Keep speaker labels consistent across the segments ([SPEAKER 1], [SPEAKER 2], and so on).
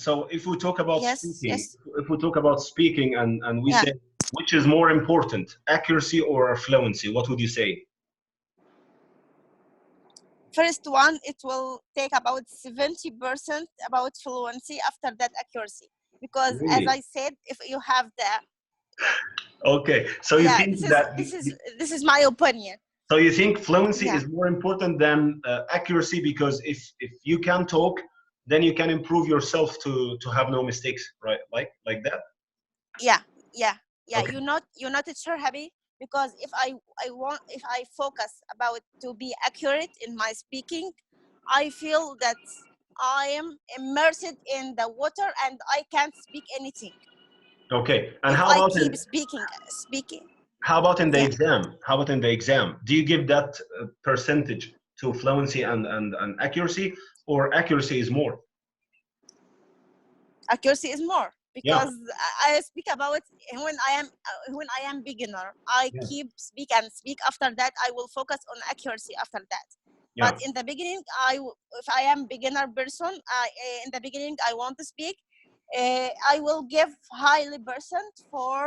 [SPEAKER 1] So if we talk about
[SPEAKER 2] Yes,
[SPEAKER 1] speaking,
[SPEAKER 2] yes.
[SPEAKER 1] if we talk about speaking and we
[SPEAKER 2] Yeah.
[SPEAKER 1] say which is more important, accuracy or fluency, what would you say?
[SPEAKER 2] First one, it will take about 70% about fluency, after that accuracy. Because as
[SPEAKER 1] Really?
[SPEAKER 2] I said, if you have the
[SPEAKER 1] Okay. So you think that
[SPEAKER 2] this is my opinion.
[SPEAKER 1] so you think fluency
[SPEAKER 2] Yeah.
[SPEAKER 1] is more important than accuracy, because if you can talk, then you can improve yourself to have no mistakes, right? Like that?
[SPEAKER 2] Yeah, yeah, yeah.
[SPEAKER 1] Okay.
[SPEAKER 2] You're not sure, happy, because if I focus about to be accurate in my speaking, I feel that I am immersed in the water and I can't speak anything.
[SPEAKER 1] Okay. And
[SPEAKER 2] If
[SPEAKER 1] how
[SPEAKER 2] I
[SPEAKER 1] about
[SPEAKER 2] keep
[SPEAKER 1] in
[SPEAKER 2] speaking.
[SPEAKER 1] how about in the
[SPEAKER 2] Yeah.
[SPEAKER 1] exam? How about in the exam? Do you give that percentage to fluency and accuracy, or accuracy is more?
[SPEAKER 2] Accuracy is more,
[SPEAKER 1] Yeah.
[SPEAKER 2] because I speak about when I am beginner. I
[SPEAKER 1] Yeah.
[SPEAKER 2] keep speak and speak. After that, I will focus on accuracy after that.
[SPEAKER 1] Yeah.
[SPEAKER 2] But in the beginning, if I am beginner person, in the beginning I want to speak. I will give highly percent for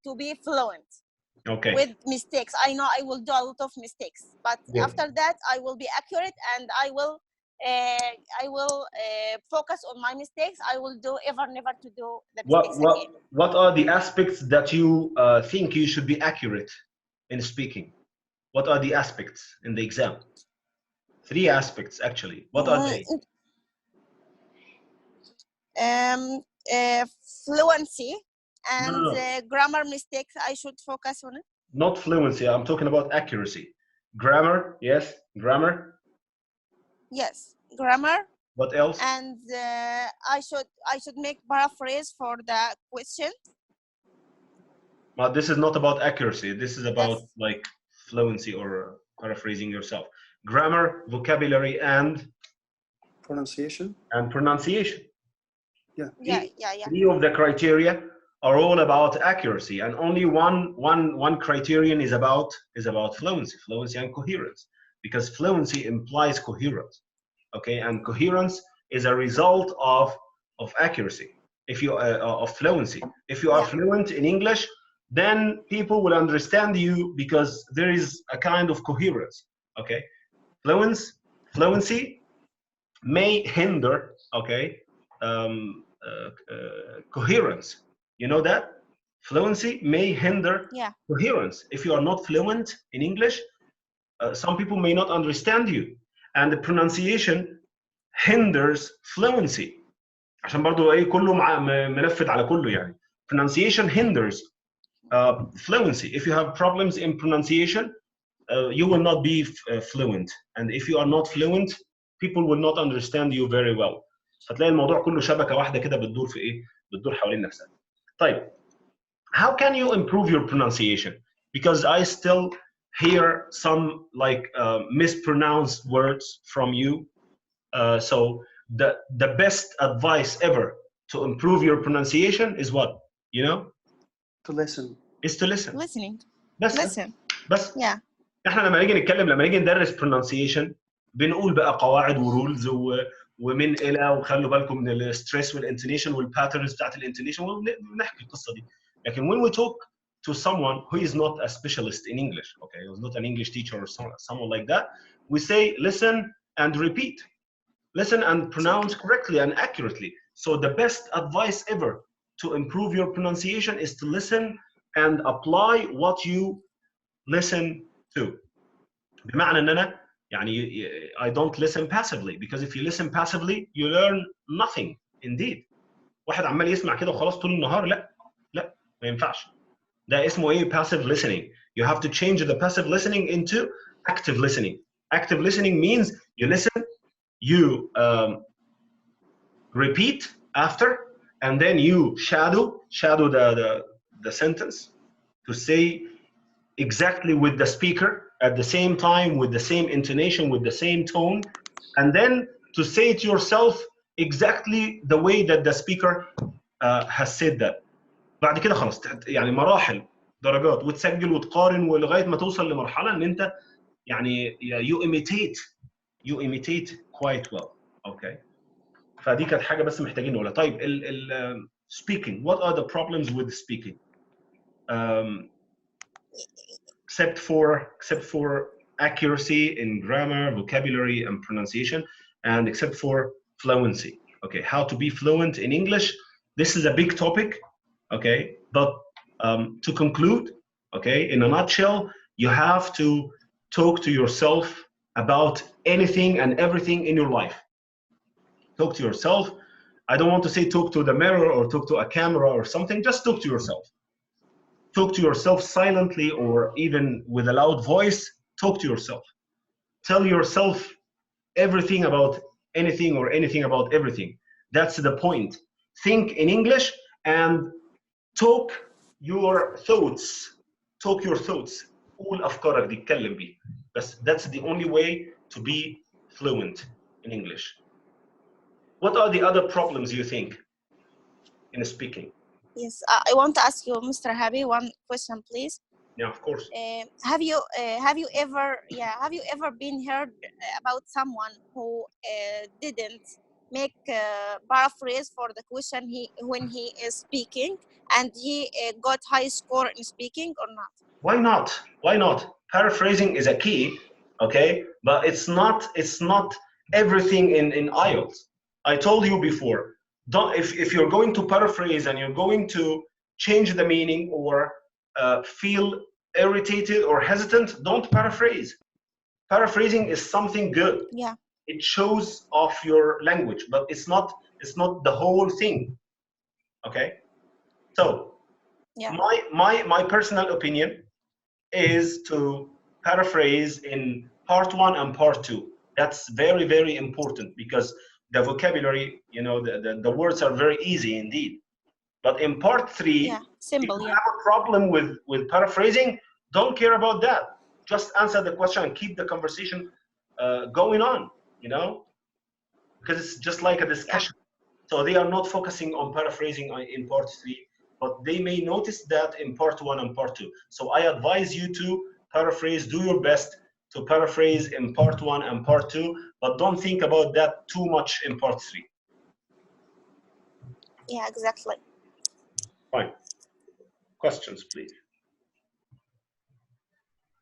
[SPEAKER 2] to be fluent.
[SPEAKER 1] Okay.
[SPEAKER 2] With mistakes, I know I will do a lot of mistakes, but
[SPEAKER 1] Yeah.
[SPEAKER 2] after that I will be accurate, and I will focus on my mistakes. I will do never to do the mistakes again.
[SPEAKER 1] What are the aspects that you think you should be accurate in speaking? What are the aspects in the exam? 3 aspects actually. What are they?
[SPEAKER 2] Fluency
[SPEAKER 1] No,
[SPEAKER 2] and
[SPEAKER 1] no, no.
[SPEAKER 2] grammar mistakes, I should focus on it.
[SPEAKER 1] Not fluency. I'm talking about accuracy. Grammar, yes, grammar.
[SPEAKER 2] Yes, grammar.
[SPEAKER 1] What else?
[SPEAKER 2] And I should make paraphrase for the question.
[SPEAKER 1] This is not about accuracy. This is about
[SPEAKER 2] That's
[SPEAKER 1] like fluency or paraphrasing yourself. Grammar, vocabulary, and
[SPEAKER 3] pronunciation.
[SPEAKER 1] Pronunciation.
[SPEAKER 3] Yeah.
[SPEAKER 2] Yeah.
[SPEAKER 1] 3 of the criteria are all about accuracy, and only one criterion is about fluency and coherence, because fluency implies coherence. Okay, and coherence is a result of accuracy. If you of fluency, if you are fluent in English, then people will understand you because there is a kind of coherence. Okay, fluency may hinder, okay, coherence. You know that fluency may hinder coherence. If you are not fluent in English, some people may not understand you, and the pronunciation hinders fluency. عشان برضو ايه كله منفذ على كله يعني. Pronunciation hinders fluency. If you have problems in pronunciation, you will not be fluent, and if you are not fluent, people will not understand you very well. فتلاقي الموضوع كله شبكة واحدة كده بتدور في ايه؟ بتدور حوالين نفسها. طيب, how can you improve your pronunciation? Because I still hear some like mispronounced words from you. So the best advice ever to improve your pronunciation is what? You know?
[SPEAKER 3] To listen.
[SPEAKER 1] Is to listen.
[SPEAKER 2] Listening.
[SPEAKER 1] بس.
[SPEAKER 2] Listen.
[SPEAKER 1] بس.
[SPEAKER 2] Yeah.
[SPEAKER 1] احنا لما نيجي ندرس pronunciation بنقول بقى قواعد ورولز ومن الى، وخلوا بالكم من الستريس والانتونيشن والباترنز بتاعت الانتونيشن، ونحكي القصه دي. لكن when we talk to someone who is not a specialist in English, okay, who's not an English teacher or someone like that, we say listen and repeat. Listen and pronounce correctly and accurately. So the best advice ever to improve your pronunciation is to listen and apply what you listen to. بمعنى ان انا يعني I don't listen passively, because if you listen passively you learn nothing indeed. واحد عمال يسمع كده وخلاص طول النهار، لا ما ينفعش. ده اسمه ايه؟ passive listening. You have to change the passive listening into active listening. Active listening means you listen, you repeat after, and then you shadow the sentence to say exactly with the speaker at the same time, with the same intonation, with the same tone, and then to say it yourself exactly the way that the speaker has said that. بعد كده خلاص يعني مراحل درجات، وتسجل وتقارن ولغايه ما توصل لمرحله ان انت يعني you imitate quite well. Okay. فدي كانت حاجه بس محتاجين نقولها. طيب speaking, what are the problems with speaking? Except for accuracy in grammar, vocabulary, and pronunciation, and except for fluency. Okay, how to be fluent in English. This is a big topic. Okay, but to conclude, okay, in a nutshell, you have to talk to yourself about anything and everything in your life. Talk to yourself. I don't want to say talk to the mirror or talk to a camera or something. Just talk to yourself. Talk to yourself silently or even with a loud voice. Talk to yourself. Tell yourself everything about anything or anything about everything. That's the point. Think in English and talk your thoughts. Talk your thoughts. قول أفكارك دي اتكلم بيه. بس that's the only way to be fluent in English. What are the other problems you think in speaking?
[SPEAKER 2] Yes, I want to ask you, Mr. Habi, one question, please.
[SPEAKER 1] Yeah, of course.
[SPEAKER 2] Have you ever been heard about someone who didn't make paraphrase for the question when he is speaking, and he got high score in speaking or not?
[SPEAKER 1] Why not? Why not? Paraphrasing is a key, okay, but it's not everything in IELTS. I told you before, don't if you're going to paraphrase and you're going to change the meaning or feel irritated or hesitant, don't paraphrase. Paraphrasing is something good.
[SPEAKER 2] Yeah.
[SPEAKER 1] It shows off your language, but it's not the whole thing. Okay? So
[SPEAKER 2] Yeah.
[SPEAKER 1] my personal opinion is to paraphrase in part 1 and part 2. That's very, very important because the vocabulary, you know, the words are very easy indeed. But in part 3,
[SPEAKER 2] yeah, simple,
[SPEAKER 1] if you
[SPEAKER 2] yeah.
[SPEAKER 1] have a problem with paraphrasing, don't care about that. Just answer the question and keep the conversation going on, you know, because it's just like a discussion. Yeah. So they are not focusing on paraphrasing in part 3, but they may notice that in part 1 and part 2. So I advise you to paraphrase, do your best to paraphrase in part 1 and part 2, but don't think about that too much in part 3.
[SPEAKER 2] Yeah, exactly.
[SPEAKER 1] Fine. Questions, please.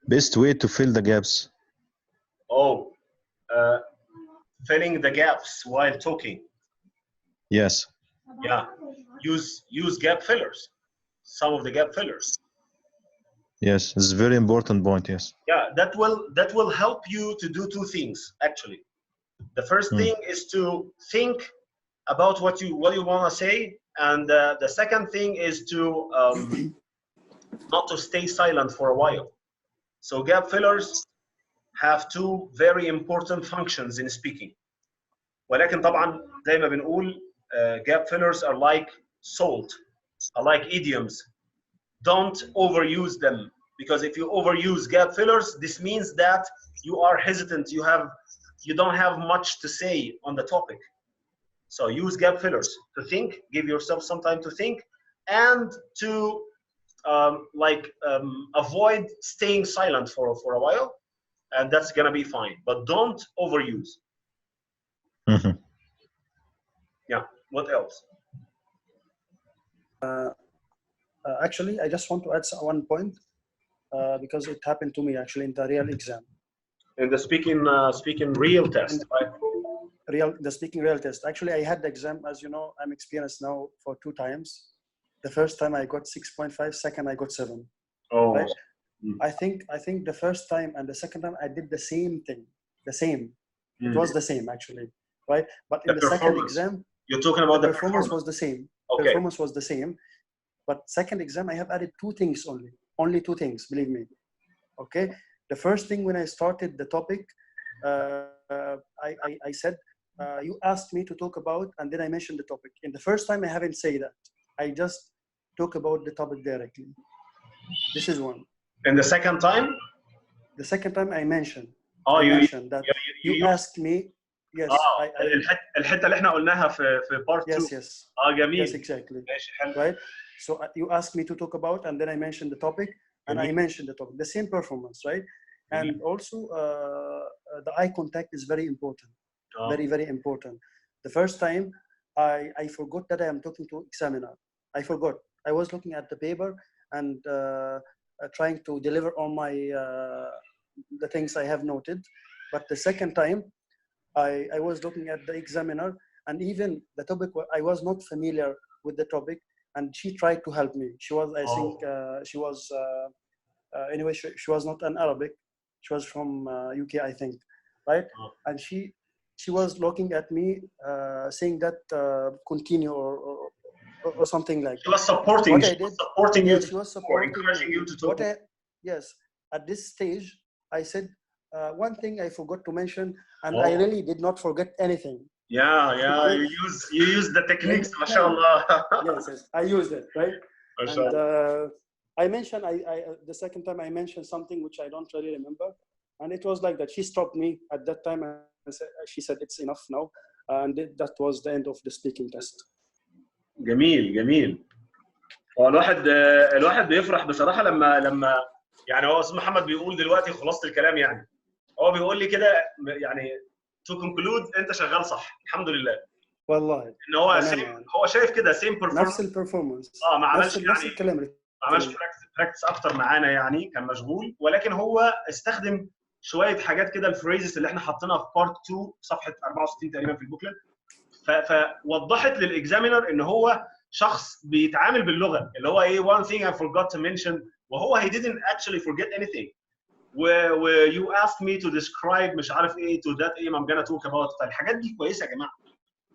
[SPEAKER 4] Best way to fill the gaps.
[SPEAKER 1] Oh, filling the gaps while talking.
[SPEAKER 4] Yes.
[SPEAKER 1] Yeah, use gap fillers. Some of the gap fillers.
[SPEAKER 4] Yes, it's a very important point. Yes.
[SPEAKER 1] Yeah, that will help you to do two things actually. The first thing is to think about what you want to say, and the second thing is to not to stay silent for a while. So gap fillers have two very important functions in speaking. ولكن طبعا زي ما بنقول gap fillers are like salt, are like idioms. Don't overuse them, because if you overuse gap fillers, this means that you are hesitant, you don't have much to say on the topic. So use gap fillers to think, give yourself some time to think, and to avoid staying silent for a while, and that's gonna be fine. But don't overuse.
[SPEAKER 4] Mm-hmm.
[SPEAKER 1] Yeah. What else?
[SPEAKER 3] Actually, I just want to add one point because it happened to me actually in the real exam.
[SPEAKER 1] In the speaking real test, right?
[SPEAKER 3] The speaking real test. Actually, I had the exam, as you know, I'm experienced now for 2 times. The first time I got 6.5, second I got 7.
[SPEAKER 1] Oh.
[SPEAKER 3] Right? I think the first time and the second time I did the same thing. The same. It was the same actually, right? But in the second exam,
[SPEAKER 1] you're talking about
[SPEAKER 3] the performance was the same.
[SPEAKER 1] Okay.
[SPEAKER 3] Performance was the same. But second exam, I have added 2 things only 2 things, believe me. Okay. The first thing, when I started the topic, I said, you asked me to talk about, and then I mentioned the topic. In the first time, I haven't said that. I just talk about the topic directly. This is one.
[SPEAKER 1] And the second time?
[SPEAKER 3] The second time I mentioned.
[SPEAKER 1] Oh,
[SPEAKER 3] I mentioned that you asked me. Yes.
[SPEAKER 1] الحتة اللي احنا قلناها في part 2.
[SPEAKER 3] Yes.
[SPEAKER 1] جميل.
[SPEAKER 3] Yes, exactly. Right. So you asked me to talk about, and then I mentioned the topic, and I mentioned the topic. The same performance, right? And also the eye contact is very important. Very, very important. The first time, I forgot that I am talking to examiner. I forgot. I was looking at the paper and trying to deliver all my the things I have noted. But the second time, I was looking at the examiner, and even the topic, I was not familiar with the topic, and she tried to help me. She was, I think, she was, anyway, she was not an Arabic. She was from UK, I think, right? And she was looking at me, saying that continue or something like that.
[SPEAKER 1] She was supporting.
[SPEAKER 3] What I
[SPEAKER 1] She was
[SPEAKER 3] did,
[SPEAKER 1] supporting you.
[SPEAKER 3] she was supporting
[SPEAKER 1] encouraging
[SPEAKER 3] me.
[SPEAKER 1] you to talk.
[SPEAKER 3] Yes, at this stage, I said one thing I forgot to mention, and I
[SPEAKER 1] Oh.
[SPEAKER 3] really did not forget anything.
[SPEAKER 1] Yeah. You use the techniques, mashallah.
[SPEAKER 3] Yes, I used it, right?
[SPEAKER 1] Mashallah.
[SPEAKER 3] And I mentioned, the second time I mentioned something which I don't really remember, and it was like that. She stopped me at that time, and she said, "It's enough now," and that was the end of the speaking test.
[SPEAKER 1] جميل. هو الواحد بيفرح بصراحه لما يعني هو استاذ محمد بيقول دلوقتي خلاصه الكلام، يعني هو بيقول لي كده يعني to conclude انت شغال صح الحمد لله.
[SPEAKER 3] والله
[SPEAKER 1] ان هو هو شايف كده سيم بيرفورمانس،
[SPEAKER 3] نفس البرفورمانس،
[SPEAKER 1] ما عملش
[SPEAKER 3] نفس الكلام،
[SPEAKER 1] ما عملش براكتس اكتر معانا، يعني كان مشغول، ولكن هو استخدم شويه حاجات كده الفريزز اللي احنا حاطينها في بارت 2 صفحه 64 تقريبا في البوكلت، فوضحت للاكزامينر ان هو شخص بيتعامل باللغه اللي هو ايه one thing I forgot to mention، وهو he didn't actually forget anything. you asked me to describe مش عارف ايه to that ايه I'm gonna talk about. فالحاجات دي كويسه يا جماعه،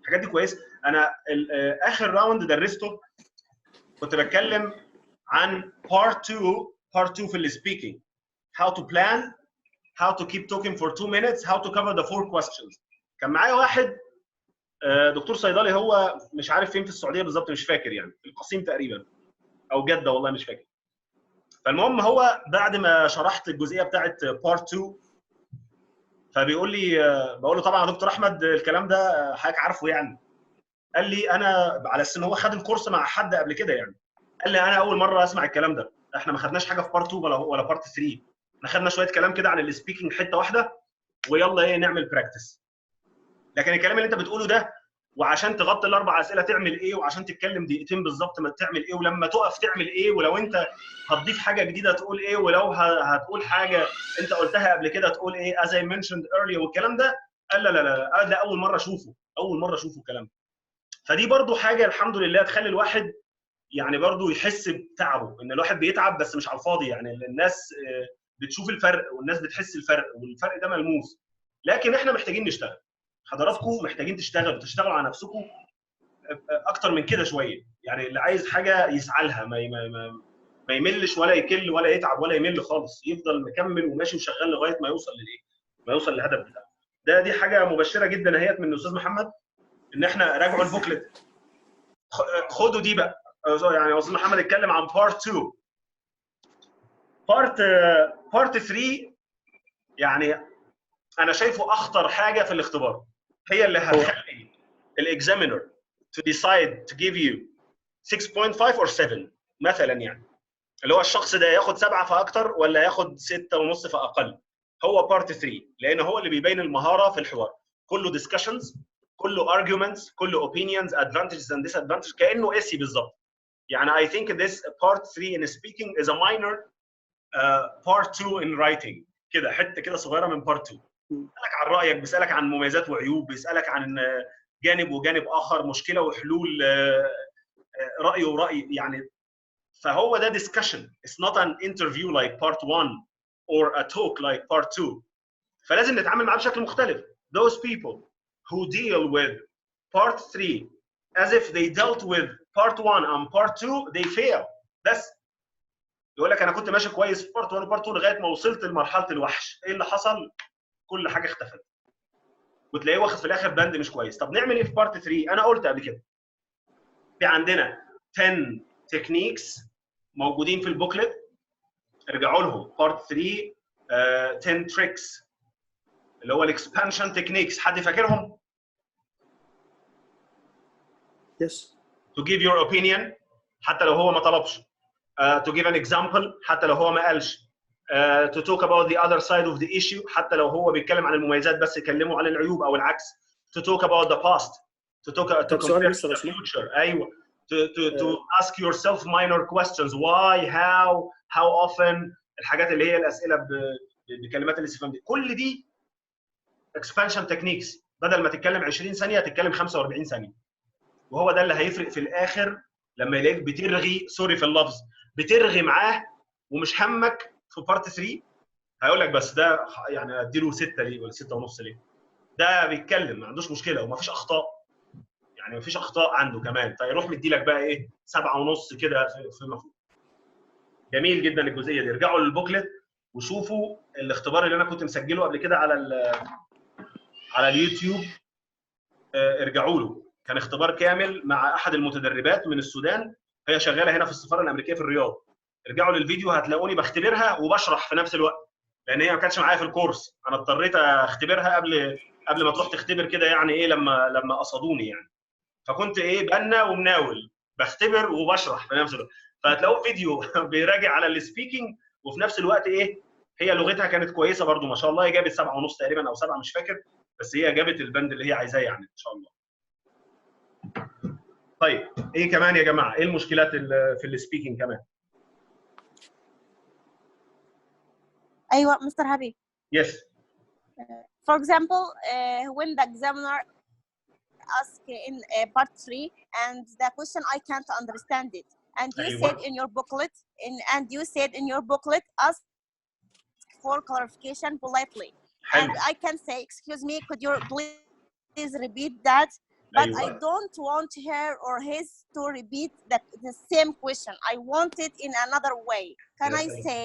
[SPEAKER 1] الحاجات دي كويسه. انا اخر راوند درسته كنت بتكلم عن part 2 في السبيكينج، how to plan, how to keep talking for 2 minutes, how to cover the 4 questions. كان معايا واحد دكتور صيدلي، هو مش عارف فين في السعوديه بالظبط، مش فاكر، يعني في القصيم تقريبا او جده، والله مش فاكر. فالمهم هو بعد ما شرحت الجزئيه بتاعت بارت 2 فبيقول لي بقول له طبعا يا دكتور احمد الكلام ده حضرتك عارفه يعني. قال لي انا على اساس ان هو خد الكورس مع حد قبل كده يعني، قال لي انا اول مره اسمع الكلام ده، احنا ما خدناش حاجه في بارت 2 ولا بارت 3، احنا خدنا شويه كلام كده عن السبيكينج حته واحده ويلا ايه نعمل براكتس. لكن الكلام اللي انت بتقوله ده، وعشان تغطي الاربع اسئله تعمل ايه، وعشان تتكلم دقيقتين بالظبط ما تعمل ايه، ولما تقف تعمل ايه، ولو انت هتضيف حاجه جديده تقول ايه، ولو هتقول حاجه انت قلتها قبل كده تقول ايه as I mentioned earlier، والكلام ده قال لا ده اول مره اشوفه الكلام ده. فدي برضو حاجه الحمد لله تخلي الواحد يعني برضو يحس بتعبه، ان الواحد بيتعب بس مش على الفاضي، يعني الناس بتشوف الفرق والناس بتحس الفرق، والفرق ده ملموس. لكن احنا محتاجين نشتغل، حضراتكم محتاجين تشتغلوا على نفسكم اكتر من كده شويه، يعني اللي عايز حاجه يسعى لها، ما يملش ولا يكل ولا يتعب ولا يمل خالص، يفضل مكمل وماشي وشغال لغايه ما يوصل للايه، ما يوصل للهدف بتاعه. دي حاجه مبشره جدا اهيت من الاستاذ محمد، ان احنا راجعوا البوكلت، خدوا دي بقى. يعني استاذ محمد اتكلم عن بارت 2. بارت 3 يعني انا شايفه اخطر حاجه في الاختبار، هي اللي هتخلي الاكزامينر to decide to give you 6.5 or 7 مثلا، يعني اللي هو الشخص ده ياخد 7 فاكتر ولا ياخد 6.5 فاقل. هو بارت 3 لان هو اللي بيبين المهاره في الحوار، كله discussions، كله arguments، كله opinions advantages and disadvantages، كانه اسي بالظبط. يعني I think this part 3 in speaking is a minor part 2 in writing، كده حته كده صغيره من part 2. بيسالك عن رايك، بيسالك عن مميزات وعيوب، بيسالك عن جانب وجانب اخر، مشكله وحلول، راي وراي يعني. فهو ده discussion، it's not an interview like part 1 or a talk like part 2. فلازم نتعامل معاه بشكل مختلف. Those people who deal with part 3 as if they dealt with part 1 and part 2 they fail. بس يقول لك انا كنت ماشي كويس في بارت 1 وبارت 2 لغايه ما وصلت لمرحله الوحش، ايه اللي حصل؟ كل حاجه اختفت، وتلاقيه واخد في الاخر بند مش كويس. طب نعمل ايه في بارت 3؟ انا قلت قبل كده في عندنا 10 تكنيكس موجودين في البوكلت، ارجعوا لهم. بارت 3 10 تريكس اللي هو الاكسبانشن تكنيكس، حد فاكرهم؟
[SPEAKER 3] Yes.
[SPEAKER 1] To give your opinion حتى لو هو ما طلبش. To give an example حتى لو هو ما قالش. To talk about the other side of the issue حتى لو هو بيتكلم عن المميزات بس يكلموا عن العيوب او العكس. To talk about the past to compare to the future. ايوه to ask yourself minor questions why how often الحاجات اللي هي الاسئله بكلمات الاستفهام دي. كل دي expansion techniques. بدل ما تتكلم 20 ثانيه تتكلم 45 ثانيه. وهو ده اللي هيفرق في الاخر لما يلاقيك بترغي، سوري في اللفظ، بترغي معاه ومش همك في بارت 3. هيقول لك بس ده يعني اديله 6 ليه ولا 6 ونص ليه؟ ده بيتكلم ما عندوش مشكله ومفيش اخطاء. يعني مفيش اخطاء عنده كمان، فيروح مدي لك بقى ايه 7 ونص كده في مفهوم. جميل جدا الجزئيه دي. ارجعوا للبوكلت وشوفوا الاختبار اللي انا كنت مسجله قبل كده على اليوتيوب. ارجعوا له، كان اختبار كامل مع احد المتدربات من السودان، هي شغاله هنا في السفاره الامريكيه في الرياض. ارجعوا للفيديو هتلاقوني بختبرها وبشرح في نفس الوقت، لان هي ما كانتش معايا في الكورس، انا اضطريت اختبرها قبل ما تروح تختبر كده، يعني ايه لما قصدوني يعني. فكنت ايه بنا ومناول بختبر وبشرح في نفس الوقت. فهتلاقوا فيديو بيراجع على السبيكنج وفي نفس الوقت ايه هي لغتها كانت كويسه برده ما شاء الله. هي جابت 7 ونص تقريبا او 7 مش فاكر، بس هي جابت البند اللي هي عايزاه يعني ان شاء الله. طيب ايه كمان يا جماعه؟ ايه المشكلات في السبيكنج كمان؟
[SPEAKER 2] ايوه مستر هابي.
[SPEAKER 1] Yes.
[SPEAKER 2] For example, when the examiner asks in part 3 and the question I can't understand it, and you said in your booklet, ask for clarification politely. And I can say, excuse me, could you please repeat that? But I don't want her or his to repeat the same question. I want it in another way. Can I say,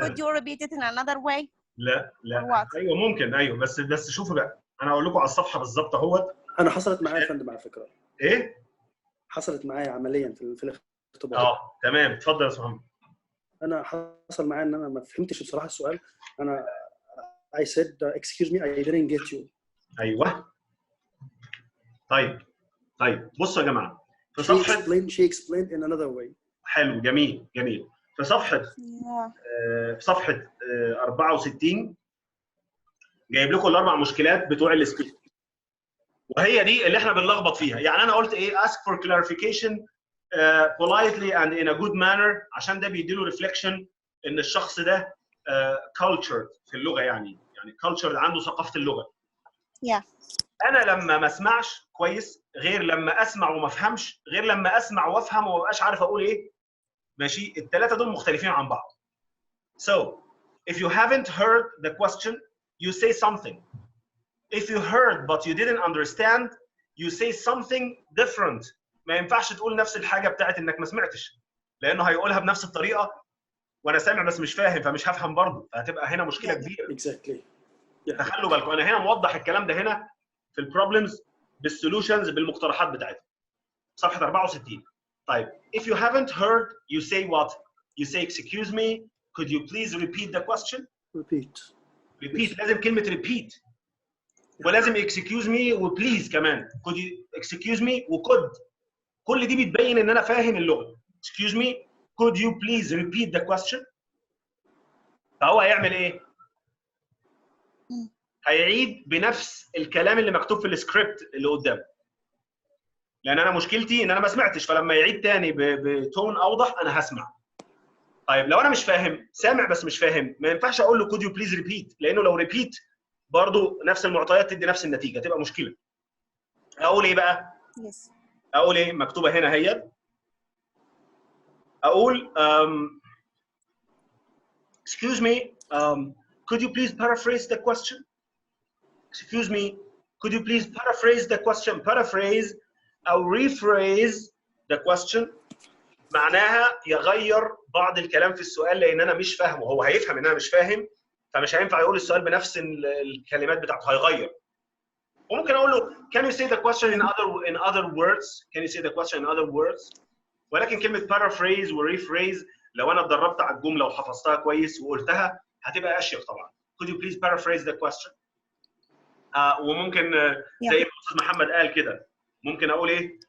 [SPEAKER 2] could you repeat it in another way?
[SPEAKER 1] لا ايوه ممكن، ايوه بس شوفوا بقى، انا هقول لكم على الصفحه بالظبط اهوت.
[SPEAKER 3] انا حصلت معايا يا فندم على فكره.
[SPEAKER 1] ايه؟
[SPEAKER 3] حصلت معايا عمليا في الاختبار.
[SPEAKER 1] تمام، اتفضل يا استاذ محمد.
[SPEAKER 3] انا حصل معايا ان انا ما فهمتش بصراحه السؤال. انا I said excuse me I didn't get you.
[SPEAKER 1] ايوه طيب بصوا يا جماعه، في صفحه
[SPEAKER 3] she explained in another way.
[SPEAKER 1] حلو، جميل. في صفحه 64 جايب لكم الاربع مشكلات بتوع السبيك، وهي دي اللي احنا بنلخبط فيها. يعني انا قلت ايه ask for clarification politely and in a good manner، عشان ده بيديله reflection ان الشخص ده cultured في اللغه، يعني cultured عنده ثقافه اللغه. انا لما ما اسمعش كويس غير لما اسمع وما افهمش، غير لما اسمع وافهم وما بقاش عارف اقول ايه. ماشي، الثلاثه دول مختلفين عن بعض. So if you haven't heard the question you say something. If you heard but you didn't understand you say something different. ما ينفعش تقول نفس الحاجه بتاعت انك ما سمعتش، لانه هيقولها بنفس الطريقه وانا سامع بس مش فاهم، فمش هفهم برضه، فهتبقى هنا مشكله كبيره.
[SPEAKER 3] Exactly.
[SPEAKER 1] فخلوا بالكم، انا هنا موضح الكلام ده هنا في البروبلمز بالسولوشنز بالمقترحات بتاعتها. صفحه 64. طيب if you haven't heard you say what? You say excuse me could you please repeat the question? Repeat. لازم كلمه repeat، ولازم excuse me وبليز كمان. could you excuse me وcould، كل دي بتبين ان انا فاهم اللغه. excuse me could you please repeat the question. فهو هيعمل ايه؟ هيعيد بنفس الكلام اللي مكتوب في السكريبت اللي قدامه، لان انا مشكلتي ان انا ما سمعتش، فلما يعيد تاني بتون اوضح انا هسمع. طيب لو انا مش فاهم، سامع بس مش فاهم، ما ينفعش اقول له could you please repeat، لانه لو repeat برضو نفس المعطيات تدي نفس النتيجه، تبقى مشكله. اقول ايه بقى؟ اقول ايه؟ مكتوبه هنا هي. اقول excuse me could you please paraphrase the question. Excuse me could you please paraphrase the question. Paraphrase او rephrase the question معناها يغير بعض الكلام في السؤال، لان انا مش فاهمه، هو هيفهم ان انا مش فاهم، فمش هينفع يقول السؤال بنفس الكلمات بتاعته، هيغير. وممكن اقول له can you say the question in other words. Can you say the question in other words. ولكن كلمه paraphrase و rephrase لو انا اتدربت على الجمله وحفظتها كويس وقلتها هتبقى اشيك طبعا. could you please paraphrase the question. وممكن زي ما الاستاذ محمد قال كده، ممكن اقول ايه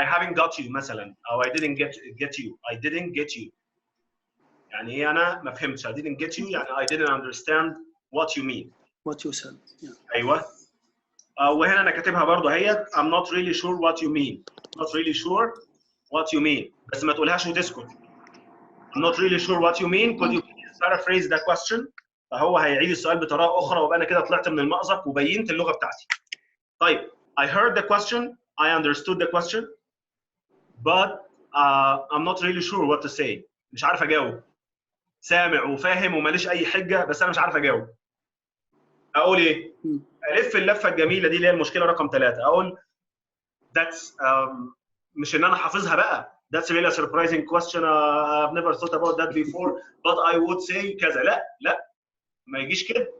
[SPEAKER 1] I haven't got you مثلا، او I didn't get you. I didn't get you يعني ايه؟ انا ما فهمتش. I didn't get you يعني I didn't understand what you mean.
[SPEAKER 3] What you said.
[SPEAKER 1] ايوه. وهنا انا كاتبها برضه اهيت I'm not really sure what you mean. Not really sure what you mean. بس ما تقولهاش وتسكت. I'm not really sure what you mean. Could you please paraphrase the question? فهو هيعيد السؤال بطريقه اخرى وابقى انا كده طلعت من المأزق وبينت اللغه بتاعتي. طيب I heard the question, I understood the question, but I'm not really sure what to say. مش عارف اجاوب. سامع وفاهم وماليش اي حجه بس انا مش عارف اجاوب. اقول ايه؟ الف اللفه الجميله دي اللي هي المشكله رقم 3. اقول that's مش ان انا حافظها بقى. That's really a surprising question. I've never thought about that before, but I would say كذا. لا ما يجيش كده.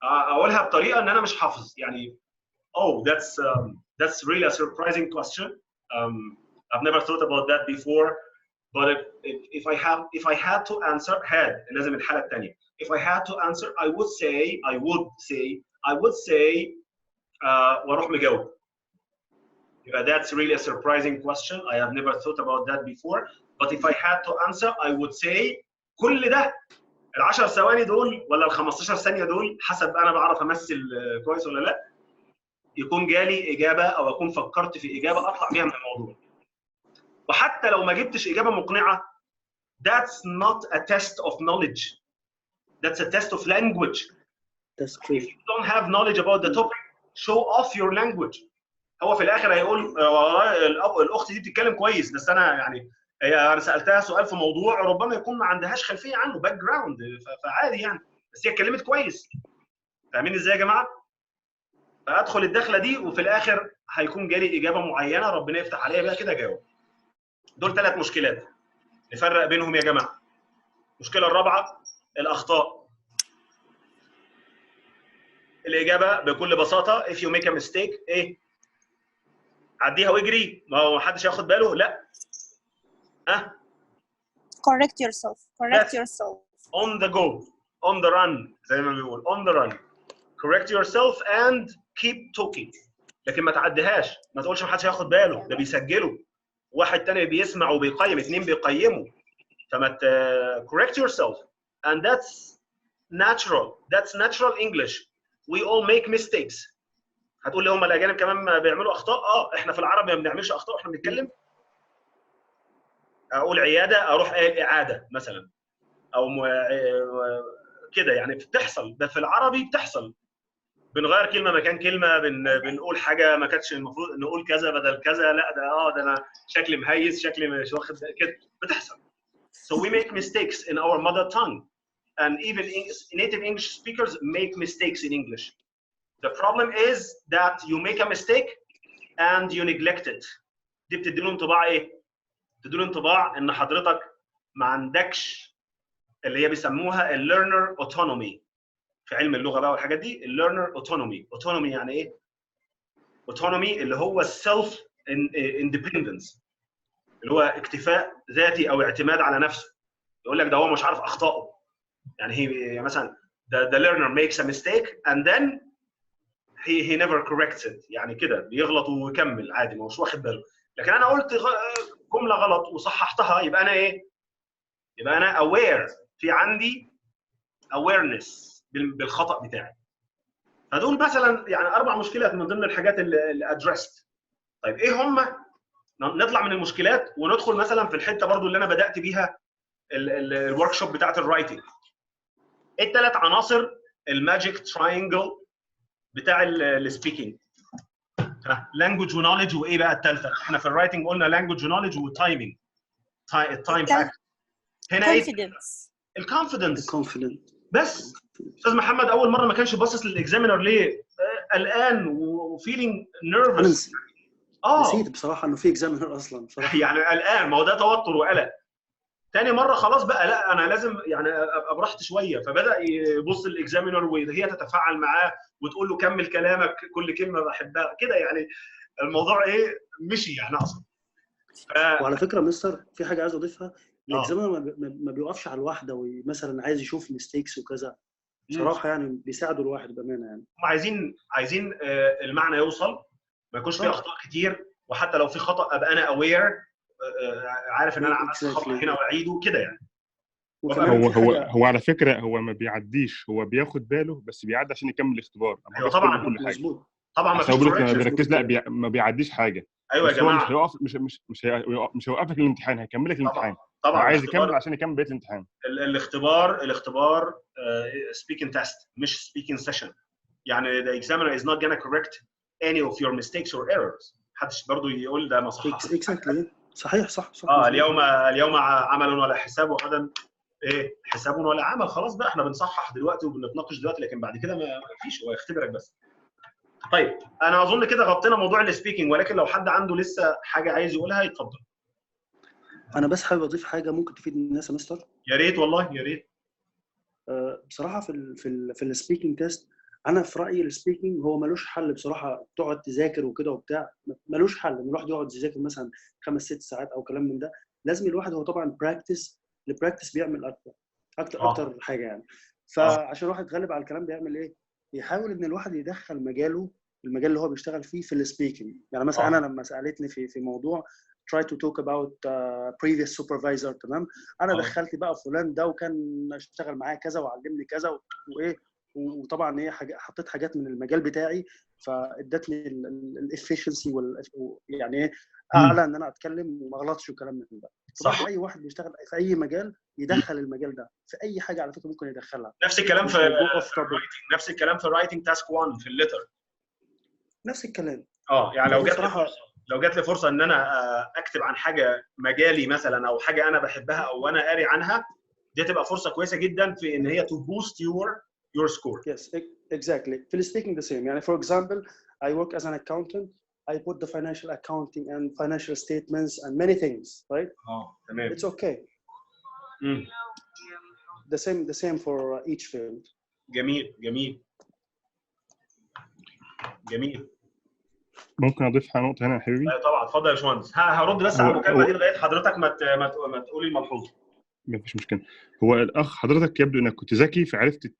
[SPEAKER 1] اقولها بطريقه ان انا مش حافظ يعني. Oh, that's really a surprising question. I've never thought about that before, but if I had to answer, لازم الحالة الثانية. If I had to answer, I would say واروح مجاوب. يبقى that's really a surprising question. I have never thought about that before, but if I had to answer, I would say كل ده ال10 ثواني دول ولا ال15 ثانية دول حسب انا بعرف امثل كويس ولا لا. يكون جالي اجابه او اكون فكرت في اجابه اطلع بيها من الموضوع. وحتى لو ما جبتش اجابه مقنعه that's not a test of knowledge. That's a test of language.
[SPEAKER 3] That's true.
[SPEAKER 1] If you don't have knowledge about the topic, show off your language. هو في الاخر هيقول الاخت دي بتتكلم كويس بس انا يعني انا سالتها سؤال في موضوع ربما يكون ما عندهاش خلفيه عنه باك جراوند فعادي يعني بس هي اتكلمت كويس. فاهمين ازاي يا جماعه؟ فادخل الدخله دي وفي الاخر هيكون جالي اجابه معينه ربنا يفتح عليها بقى كده اجاوب. دول 3 مشكلات نفرق بينهم يا جماعه. المشكله الرابعه الاخطاء. الاجابه بكل بساطه if you make a mistake ايه؟ عديها واجري ما هو محدش هياخد باله. لا
[SPEAKER 2] correct yourself
[SPEAKER 1] on the go on the run زي ما بيقول on the run. correct yourself and keep talking. لكن ما تعديهاش. ما تقولش ما حدش هياخد باله ده بيسجله واحد تاني بيسمع وبيقيم 2 بيقيموا. فما correct yourself and that's natural English. we all make mistakes. هتقول لي هم الاجانب كمان بيعملوا اخطاء؟ احنا في العربي ما بنعملش اخطاء واحنا بنتكلم. اقول عياده اروح قايل اعاده مثلا او كده يعني بتحصل. ده في العربي بتحصل. بنغير كلمه مكان كلمه بنقول حاجه ما كانتش المفروض نقول كذا بدل كذا. لا ده انا شكلي مهيس شكلي مش واخد كده بتحصل. So we make mistakes in our mother tongue and even native English speakers make mistakes in English. The problem is that you make a mistake and you neglect it. دي بتدي له انطباع ايه؟ بتدي له انطباع ان حضرتك ما عندكش اللي هي بيسموها learner autonomy. في علم اللغه بقى والحاجات دي learner autonomy يعني ايه؟ autonomy اللي هو self independence اللي هو اكتفاء ذاتي او اعتماد على نفسه. يقول لك ده هو مش عارف اخطائه. يعني هي مثلا the learner makes a mistake and then he never corrects it. يعني كده بيغلط ويكمل عادي ما هوش واخد باله. لكن انا قلت جمله غلط وصححتها يبقى انا ايه؟ يبقى انا aware. في عندي awareness بالخطا بتاعي. فدول مثلا يعني 4 مشكلات من ضمن الحاجات اللي addressed. طيب ايه هم؟ نطلع من المشكلات وندخل مثلا في الحته برضو اللي انا بدات بيها الورك شوب بتاعت الرايتنج. ايه ال3 عناصر الماجيك تراينجل بتاع السبيكنج؟ لانجوج ونوليدج وايه بقى الثالثه؟ احنا في الرايتنج قلنا لانجوج ونوليدج وتايمينج. التايم فاكتور. هنا ايه؟ الكونفيدنس. بس استاذ محمد اول مره ما كانش باصص للاكزامينر ليه؟ قلقان وفيلينج نيرفس.
[SPEAKER 3] نسيت بصراحه انه في اكزامينر اصلا بصراحه.
[SPEAKER 1] يعني قلقان ما هو ده توتر وقلق. تاني مره خلاص بقى لا انا لازم يعني ابقى براحتي شويه. فبدا يبص للاكزامينر وهي تتفاعل معاه وتقول له كمل كلامك كل كلمه بحبها كده. يعني الموضوع ايه مشي يعني اقصد.
[SPEAKER 3] وعلى فكره مستر في حاجه عايز اضيفها. الاكزامينر ما بيوقفش على الواحده ومثلا عايز يشوف ميستيكس وكذا. بصراحه يعني بيساعدوا الواحد بامانه يعني.
[SPEAKER 1] هم عايزين المعنى يوصل ما يكونش فيه اخطاء كتير. وحتى لو في خطا ابقى انا اوير عارف ان انا عملت خطا هنا واعيده كده يعني.
[SPEAKER 5] هو على فكره هو ما بيعديش. هو بياخد باله بس بيعدي عشان يكمل الاختبار.
[SPEAKER 1] ايوه طبعا
[SPEAKER 3] مظبوط.
[SPEAKER 1] طبعا ما فيش
[SPEAKER 5] ما
[SPEAKER 1] corrections.
[SPEAKER 5] بيركز، لا ما بيعديش حاجه.
[SPEAKER 1] ايوه يا
[SPEAKER 5] بس هو
[SPEAKER 1] جماعه.
[SPEAKER 5] مش هيوقف، مش هيوقفك الامتحان، هيكمل لك الامتحان.
[SPEAKER 1] طبعا
[SPEAKER 5] عايز يكمل عشان يكمل بقيه الامتحان.
[SPEAKER 1] الاختبار speaking test مش speaking session. يعني the examiner is not gonna correct any of your mistakes or errors. محدش برضه يقول ده ما صححش.
[SPEAKER 3] exactly. صحيح صح.
[SPEAKER 1] اليوم عمل ولا حساب وغدا ايه حساب ولا عمل. خلاص بقى احنا بنصحح دلوقتي وبنتناقش دلوقتي، لكن بعد كده ما فيش، هو يختبرك بس. طيب انا اظن كده غطينا موضوع السبيكنج، ولكن لو حد عنده لسه حاجه عايز يقولها يتفضل.
[SPEAKER 3] انا بس حابب اضيف حاجه ممكن تفيد الناس يا مستر.
[SPEAKER 1] يا ريت والله يا ريت.
[SPEAKER 3] بصراحه في السبيكنج تيست، انا في رايي السبيكنج هو ملوش حل بصراحه تقعد تذاكر وكده وبتاع، ملوش حل ان الواحد يقعد يذاكر مثلا 5-6 ساعات او كلام من ده. لازم الواحد هو طبعا البراكتس بيعمل اكتر حاجه يعني. فعشان الواحد يتغلب على الكلام بيعمل ايه؟ بيحاول ان الواحد يدخل المجال اللي هو بيشتغل فيه في السبيكنج. يعني مثلا انا لما سالتني في موضوع try to talk about previous supervisor، تمام، انا دخلت بقى فلان ده وكان اشتغل معايا كذا وعلمني كذا وايه، وطبعا ايه حطيت حاجات من المجال بتاعي فادتني الافشنسي يعني ايه اعلى ان انا اتكلم وما اغلطش وكلام من ده.
[SPEAKER 1] صح.
[SPEAKER 3] اي واحد بيشتغل في اي مجال يدخل المجال ده في اي حاجه على فكره ممكن يدخلها.
[SPEAKER 1] نفس الكلام نفس الكلام في رايتنج تاسك 1 في الليتر.
[SPEAKER 3] نفس الكلام.
[SPEAKER 1] يعني لو جات لي فرصه ان انا اكتب عن حاجه مجالي مثلا او حاجه انا بحبها او انا قاري عنها، دي تبقى فرصه كويسه جدا في ان هي to boost your score.
[SPEAKER 3] Yes, exactly. في speaking the same. يعني for example, I work as an accountant. I put the financial accounting and financial statements and many things, right?
[SPEAKER 1] تمام.
[SPEAKER 3] It's okay. The same for each field.
[SPEAKER 1] جميل.
[SPEAKER 5] ممكن اضيف نقطه هنا يا حبيبي؟
[SPEAKER 1] طبعا اتفضل يا باشمهندس. هرد بس على المكالمه دي لغايه حضرتك ما تقولي الملحوظه.
[SPEAKER 5] مفيش مشكله. هو الاخ حضرتك يبدو انك كنت ذكي فعرفت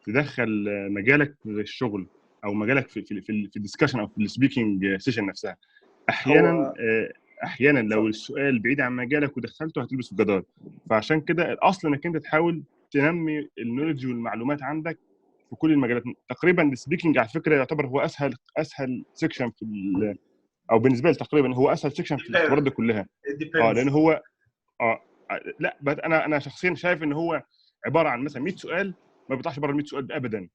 [SPEAKER 5] تدخل مجالك في الشغل او مجالك في الديسكشن او في السبيكنج سيشن نفسها. احيانا لو السؤال بعيد عن مجالك ودخلته هتلبس الجدار. فعشان كده الاصل انك انت تحاول تنمي النولج والمعلومات عندك في كل المجالات تقريبا. السبيكنج على فكره يعتبر هو اسهل سيكشن او بالنسبه لي تقريبا هو اسهل سيكشن في الاختبارات دي كلها. لان هو لا انا شخصيا شايف ان هو عباره عن مثلا 100 سؤال ما بيطلعش بره ال 100 سؤال ابدا.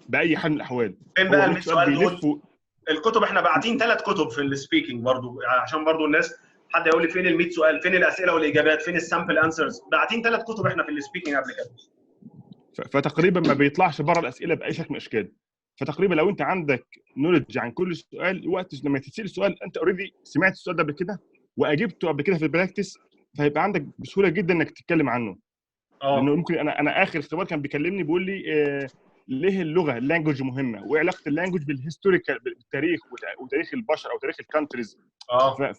[SPEAKER 5] باي حال من الاحوال.
[SPEAKER 1] فين بقى ال 100 سؤال دول؟ الكتب احنا باعتين 3 كتب في السبيكنج برضو، عشان برضو الناس حد يقول لي فين ال 100 سؤال، فين الاسئله والاجابات، فين السامبل انسرز. باعتين 3 كتب احنا في السبيكنج قبل كده.
[SPEAKER 5] فتقريبا ما بيطلعش بره الاسئله باي شكل من الاشكال. فتقريبا لو انت عندك نولج عن كل سؤال، وقت لما تسال السؤال انت اوريدي سمعت السؤال ده قبل كده واجبته قبل كده في البراكتس، فهيبقى عندك بسهوله جدا انك تتكلم عنه. لانه ممكن انا اخر اختبار كان بيكلمني بيقول لي ليه اللغه اللانجوج مهمه، وايه علاقه اللانجوج بالهيستوريكال بالتاريخ وتاريخ البشر او تاريخ الكانتريز.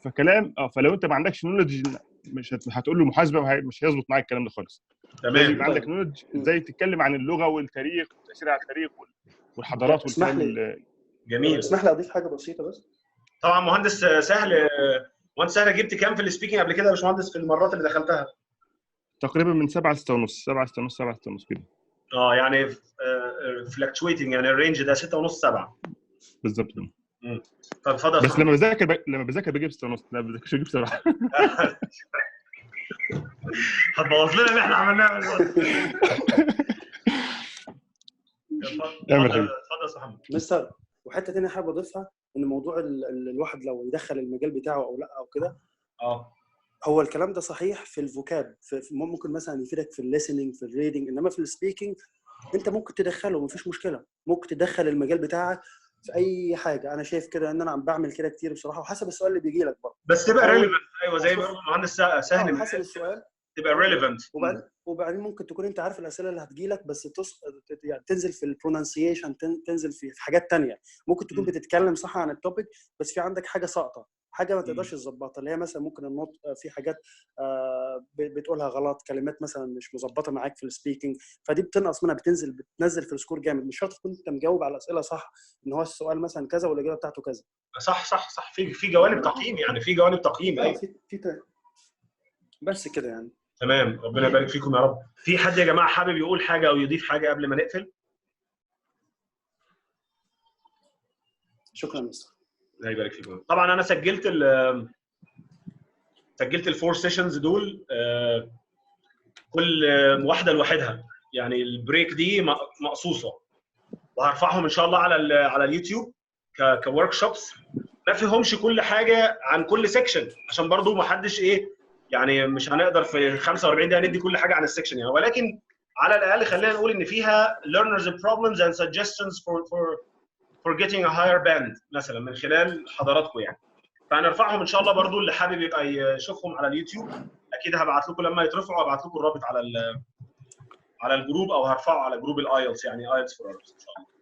[SPEAKER 5] فكلام فلو انت ما عندكش نولج مش هتقول له محاسبه مش هيظبط معاك الكلام ده خالص. لازم يبقى عندك نولج ازاي تتكلم عن اللغه والتاريخ وتاثيرها على التاريخ والحضارات والكلام.
[SPEAKER 1] جميل.
[SPEAKER 3] اسمح لي اضيف حاجه بسيطه بس.
[SPEAKER 1] طبعا مهندس سهل. مهندس سهل جبت كام في السبيكنج قبل كده يا باشمهندس في المرات اللي دخلتها؟
[SPEAKER 5] تقريبا من 7 ل 6.5 كده.
[SPEAKER 1] يعني فلكتويتنج، يعني الرينج ده 6.5 7
[SPEAKER 5] بالظبط.
[SPEAKER 1] طب اتفضل.
[SPEAKER 5] بس لما بذاكر بجيب 6.5، لا بذاكرش بجيب 7.
[SPEAKER 1] هتبوظ لنا اللي احنا عملناه. اتفضل يا محمد.
[SPEAKER 3] مستر، وحته ثانيه حابب اضيفها ان موضوع الواحد لو يدخل المجال بتاعه او لا او كده. هو الكلام ده صحيح في الفوكاب، ممكن مثلا يفيدك في الليسننج في الريدنج، انما في السبيكنج انت ممكن تدخله مفيش مشكله، ممكن تدخل المجال بتاعك في اي حاجه. انا شايف كده ان انا عم بعمل كده كتير بصراحه، وحسب السؤال اللي بيجي لك برضه
[SPEAKER 1] بس تبقى ريليفنت. ايوه زي ما المهندس سهل
[SPEAKER 3] حسب السؤال
[SPEAKER 1] تبقى ريليفنت.
[SPEAKER 3] وبعدين ممكن تكون انت عارف الاسئله اللي هتجي لك، بس يعني تنزل في البرونانسيشن، تنزل في حاجات تانية. ممكن تكون بتتكلم صح عن التوبيك بس في عندك حاجه ساقطه، حاجه ما تقدرش تظبطها، اللي هي مثلا ممكن النطق في حاجات بتقولها غلط، كلمات مثلا مش مظبطه معاك في السبيكنج، فدي بتنقص منها، بتنزل في السكور جامد. مش شرط تكون انت مجاوب على الاسئله صح، ان هو السؤال مثلا كذا والاجابه بتاعته كذا.
[SPEAKER 1] صح في جوانب تقييم، يعني في جوانب تقييم. ايوه
[SPEAKER 3] في بس كده يعني.
[SPEAKER 1] تمام. ربنا يبارك فيكم يا رب. في حد يا جماعه حابب يقول حاجه او يضيف حاجه قبل ما نقفل؟
[SPEAKER 3] شكرا مستر.
[SPEAKER 1] الله يبارك فيكم. طبعا انا سجلت الفور سيشنز دول، كل واحده لوحدها، يعني البريك دي مقصوصه، وهرفعهم ان شاء الله على اليوتيوب كورك شوبس. ما فيهمش كل حاجه عن كل سيكشن، عشان برضو ما حدش يعني مش هنقدر في 45 دقيقه ندي كل حاجه عن السيكشن يعني، ولكن على الاقل خلينا نقول ان فيها learners problems and suggestions for getting a higher band مثلا من خلال حضراتكم يعني. فهنرفعهم ان شاء الله برضو، اللي حابب يبقى يشوفهم على اليوتيوب اكيد هبعت لكم لما يترفعوا، هبعت لكم الرابط على الجروب، او هرفعه على جروب الايلتس يعني ايلتس فور ان شاء الله.